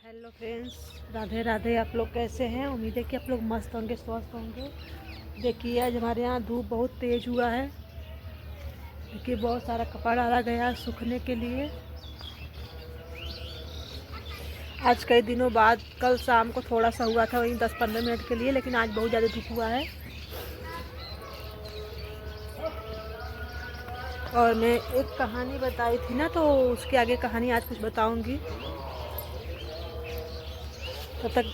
Hello friends, Radhe Radhe. आप लोग कैसे हैं? उम्मीद है कि आप लोग मस्त होंगे, स्वस्थ होंगे। देखिए आज हमारे यहाँ धूप बहुत तेज़ हुआ है। देखिए बहुत सारा कपड़ा डाला गया है सूखने के लिए। आज कई दिनों बाद कल शाम को थोड़ा सा हुआ था, वहीं 10-15 मिनट के लिए, लेकिन आज बहुत ज़्यादा धूप हुआ है। और मैं एक कहानी बताई थी ना, तो उसके आगे कहानी आज कुछ बताऊँगी। तब तक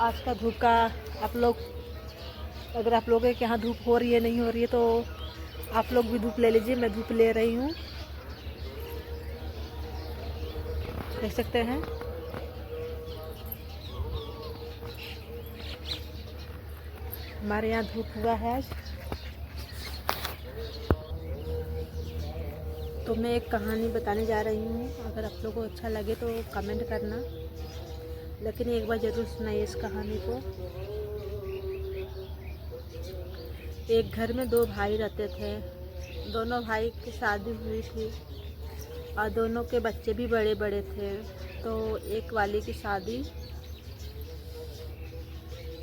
आज का धूप का आप लोग, अगर आप लोगों के यहाँ धूप हो रही है नहीं हो रही है तो आप लोग भी धूप ले लीजिए। मैं धूप ले रही हूँ, देख सकते हैं। हमारे यहाँ धूप हुआ है आज। तो मैं एक कहानी बताने जा रही हूँ। अगर आप लोगों को अच्छा लगे तो कमेंट करना, लेकिन एक बार ज़रूर सुनाइए इस कहानी को। एक घर में दो भाई रहते थे। दोनों भाई की शादी हुई थी और दोनों के बच्चे भी बड़े बड़े थे। तो एक वाले की शादी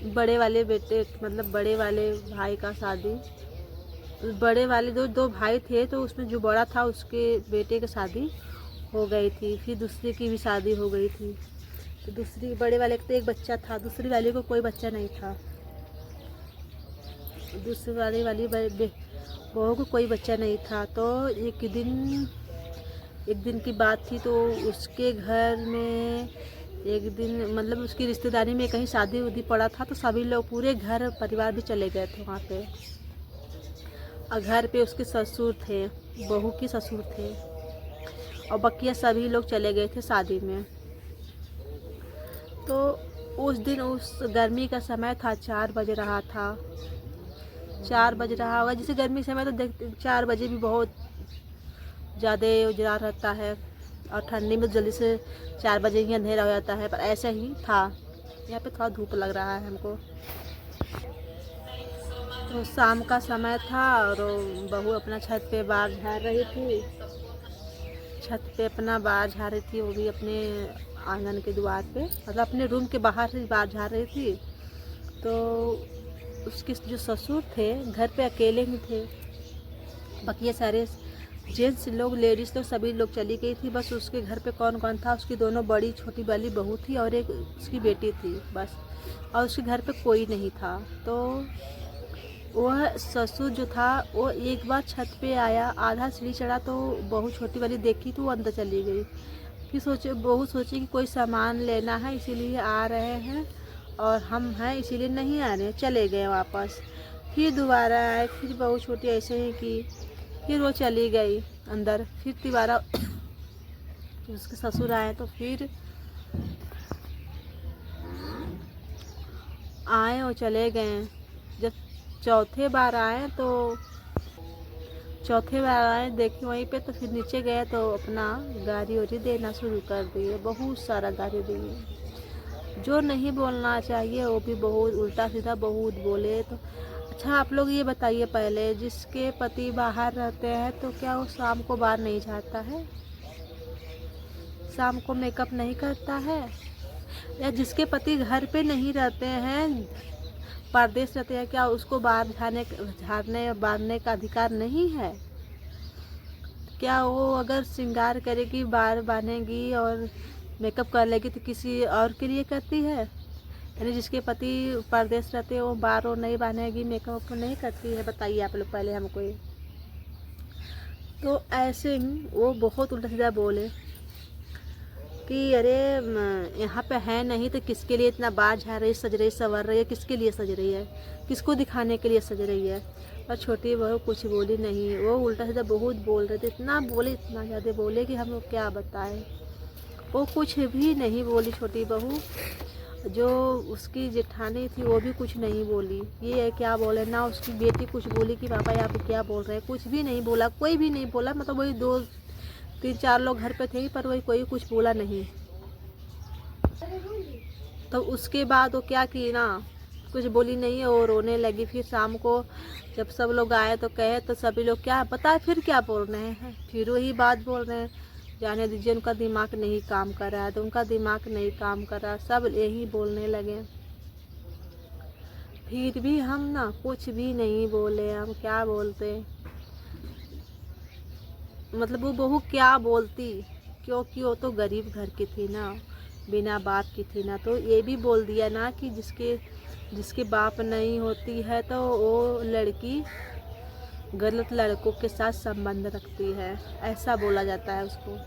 बड़े वाले बेटे, मतलब बड़े वाले भाई का शादी, बड़े वाले दो भाई थे, तो उसमें जो बड़ा था उसके बेटे की शादी हो गई थी। फिर दूसरे की भी शादी हो गई थी। तो दूसरी बड़े वाले का तो एक बच्चा था, दूसरी वाले को कोई बच्चा नहीं था। दूसरी वाली बहू को कोई बच्चा नहीं था। तो एक दिन की बात थी। तो उसके घर में एक दिन, मतलब उसकी रिश्तेदारी में कहीं शादी उदी पड़ा था, तो सभी लोग, पूरे घर परिवार भी चले गए थे वहाँ पे। और घर पे उसके ससुर थे, बहू के ससुर थे, और बकिया सभी लोग चले गए थे शादी में। तो उस दिन, उस गर्मी का समय था, 4 बज रहा था। 4 बज रहा होगा, जैसे गर्मी समय तो देखते 4 बजे भी बहुत ज़्यादा उजला रहता है, और ठंडी में जल्दी से 4 बजे ही अंधेरा हो जाता है। पर ऐसा ही था। यहाँ पे थोड़ा धूप लग रहा है हमको। तो शाम का समय था और बहू अपना छत पे बाहर झाड़ रही थी। छत पे अपना बाहर झाड़ रही थी, वो भी अपने आंगन के द्वार पे, मतलब अपने रूम के बाहर से बाहर झाड़ रही थी। तो उसके जो ससुर थे घर पे अकेले ही थे। बाकी सारे जेंट्स लोग, लेडीज़ लोग, सभी लोग चली गई थी। बस उसके घर पे कौन कौन था, उसकी दोनों बड़ी छोटी वाली बहू थी और एक उसकी बेटी थी बस। और उसके घर पे कोई नहीं था। तो वह ससुर जो था वो एक बार छत पे आया, आधा सीढ़ी चढ़ा, तो बहू छोटी वाली देखी तो वो अंदर चली गई। फिर बहू सोची कि कोई सामान लेना है इसीलिए आ रहे हैं, और हम हैं इसीलिए नहीं आ रहे, चले गए वापस। फिर दोबारा आए, फिर बहू छोटी ऐसे ही की, फिर वो चली गई अंदर। फिर दोबारा उसके ससुर आए, तो फिर आए और चले गए। जब चौथे बार आए देखे वहीं पे, तो फिर नीचे गए तो अपना गारी वारी देना शुरू कर दिए। बहुत सारा गारी दिए, जो नहीं बोलना चाहिए वो भी बहुत उल्टा सीधा बहुत बोले। तो अच्छा, आप लोग ये बताइए पहले, जिसके पति बाहर रहते हैं तो क्या वो शाम को बाहर नहीं जाता है? शाम को मेकअप नहीं करता है? या जिसके पति घर पे नहीं रहते हैं, परदेश रहते हैं, क्या उसको बाहर झाड़ने बांधने का अधिकार नहीं है? क्या वो अगर श्रृंगार करेगी, बाल बांधेगी और मेकअप कर लेगी तो किसी और के लिए करती है? यानी जिसके पति परदेश रहते हैं वो बाल और नहीं बांधेगी, मेकअप नहीं करती है? बताइए आप लोग पहले हमको ये। तो ऐसे ही वो बहुत उल्टा सीधा बोले कि अरे यहाँ पे है नहीं तो किसके लिए इतना बाल झाड़ रही, सज रही, संवर रही है? किसके लिए सज रही है? किसको दिखाने के लिए सज रही है? और छोटी बहू कुछ बोली नहीं। वो उल्टा सीधा बहुत बोल रहे थे, इतना बोले, इतना ज़्यादा बोले कि हम लोग क्या बताएं। वो कुछ भी नहीं बोली छोटी बहू। जो उसकी जेठानी थी वो भी कुछ नहीं बोली। ये क्या बोले ना, उसकी बेटी कुछ बोली कि पापा यहाँ पे क्या बोल रहे हैं? कुछ भी नहीं बोला, कोई भी नहीं बोला। मतलब वही 2-3-4 लोग घर पे थे, पर वही कोई कुछ बोला नहीं। तो उसके बाद वो क्या की ना, कुछ बोली नहीं और रोने लगी। फिर शाम को जब सब लोग आए तो कहे, तो सभी लोग क्या पता है फिर क्या बोल रहे हैं, फिर वही बात बोल रहे हैं जाने दीजिए, उनका दिमाग नहीं काम कर रहा है, तो उनका दिमाग नहीं काम कर रहा, सब यही बोलने लगे। फिर भी हम ना कुछ भी नहीं बोले। हम क्या बोलते, मतलब वो बहू क्या बोलती, क्योंकि वो तो गरीब घर की थी ना, बिना बाप की थी ना। तो ये भी बोल दिया ना कि जिसके बाप नहीं होती है तो वो लड़की गलत लड़कों के साथ संबंध रखती है, ऐसा बोला जाता है उसको।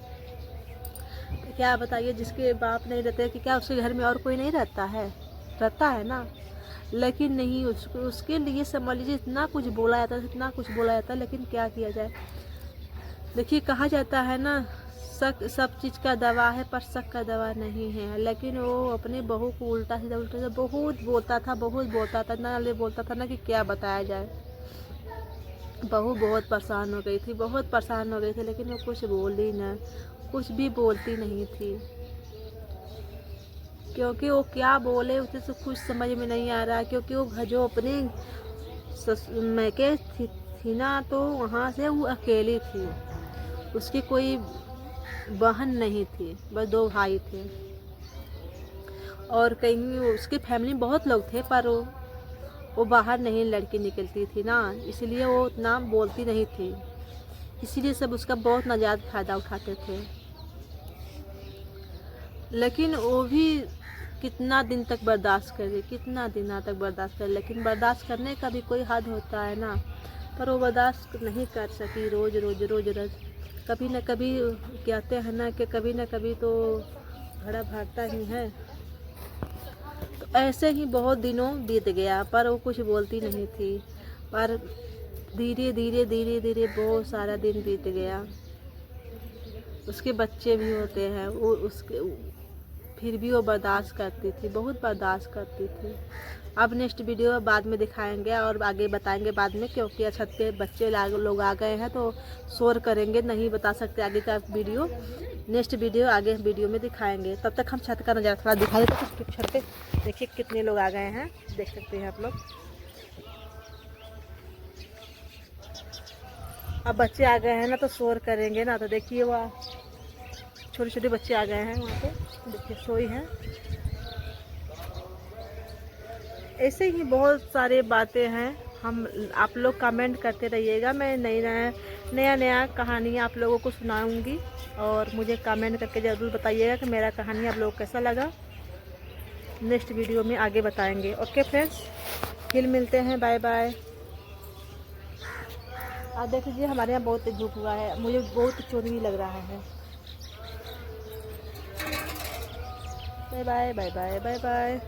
तो क्या बताइए, जिसके बाप नहीं रहते कि क्या उसके घर में और कोई नहीं रहता है ना। लेकिन नहीं, उसके लिए समझ लीजिए इतना कुछ बोला जाता है, इतना कुछ बोला जाता है, लेकिन क्या किया जाए। देखिए, कहा जाता है ना, शक सब चीज़ का दवा है पर शक का दवा नहीं है। लेकिन वो अपनी बहू को उल्टा सीधा बहुत बोलता था, इतना बोलता था ना कि क्या बताया जाए। बहू बहुत परेशान हो गई थी, लेकिन वो कुछ बोली ना, कुछ भी बोलती नहीं थी, क्योंकि वो क्या बोले उसे तो कुछ समझ में नहीं आ रहा। क्योंकि वो जो अपने मैके थी ना, तो वहाँ से वो अकेली थी, उसकी कोई बहन नहीं थी, बस 2 भाई थे। और कहीं उसकी फैमिली में बहुत लोग थे, पर वो बाहर नहीं लड़की निकलती थी ना, इसलिए वो उतना बोलती नहीं थी, इसीलिए सब उसका बहुत नाजायज़ फ़ायदा उठाते थे। लेकिन वो भी कितना दिन तक बर्दाश्त करे, लेकिन बर्दाश्त करने का भी कोई हद होता है ना। पर वो बर्दाश्त नहीं कर सकी, रोज़ कभी न कभी कहते हैं ना कि कभी न कभी तो घड़ा भरता ही है। तो ऐसे ही बहुत दिनों बीत गया, पर वो कुछ बोलती नहीं थी। पर धीरे धीरे बहुत सारा दिन बीत गया। उसके बच्चे भी होते हैं, फिर भी वो बर्दाश्त करती थी, बहुत बर्दाश्त करती थी। अब नेक्स्ट वीडियो बाद में दिखाएंगे और आगे बताएंगे बाद में, क्योंकि छत पे बच्चे लोग आ गए हैं तो शोर करेंगे, नहीं बता सकते आगे का वीडियो। नेक्स्ट वीडियो आगे वीडियो में दिखाएंगे। तब तक हम छत का नज़ारा थोड़ा दिखा देते हैं। छत पे देखिए कितने लोग आ गए हैं, देख सकते हैं आप लोग। अब बच्चे आ गए हैं ना तो शोर करेंगे ना, तो देखिए वह छोटे बच्चे आ गए हैं, वहाँ पे देखिए सोई हैं। ऐसे ही बहुत सारे बातें हैं, आप लोग कमेंट करते रहिएगा। मैं नया कहानियाँ आप लोगों को सुनाऊंगी, और मुझे कमेंट करके ज़रूर बताइएगा कि मेरा कहानी आप लोगों को कैसा लगा। नेक्स्ट वीडियो में आगे बताएंगे। ओके फ्रेंड्स, फिर मिलते हैं, बाय बाय। आप देख लीजिए, हमारे यहाँ बहुत धूप हुआ है, मुझे बहुत चोरी भी लग रहा है। Bye bye.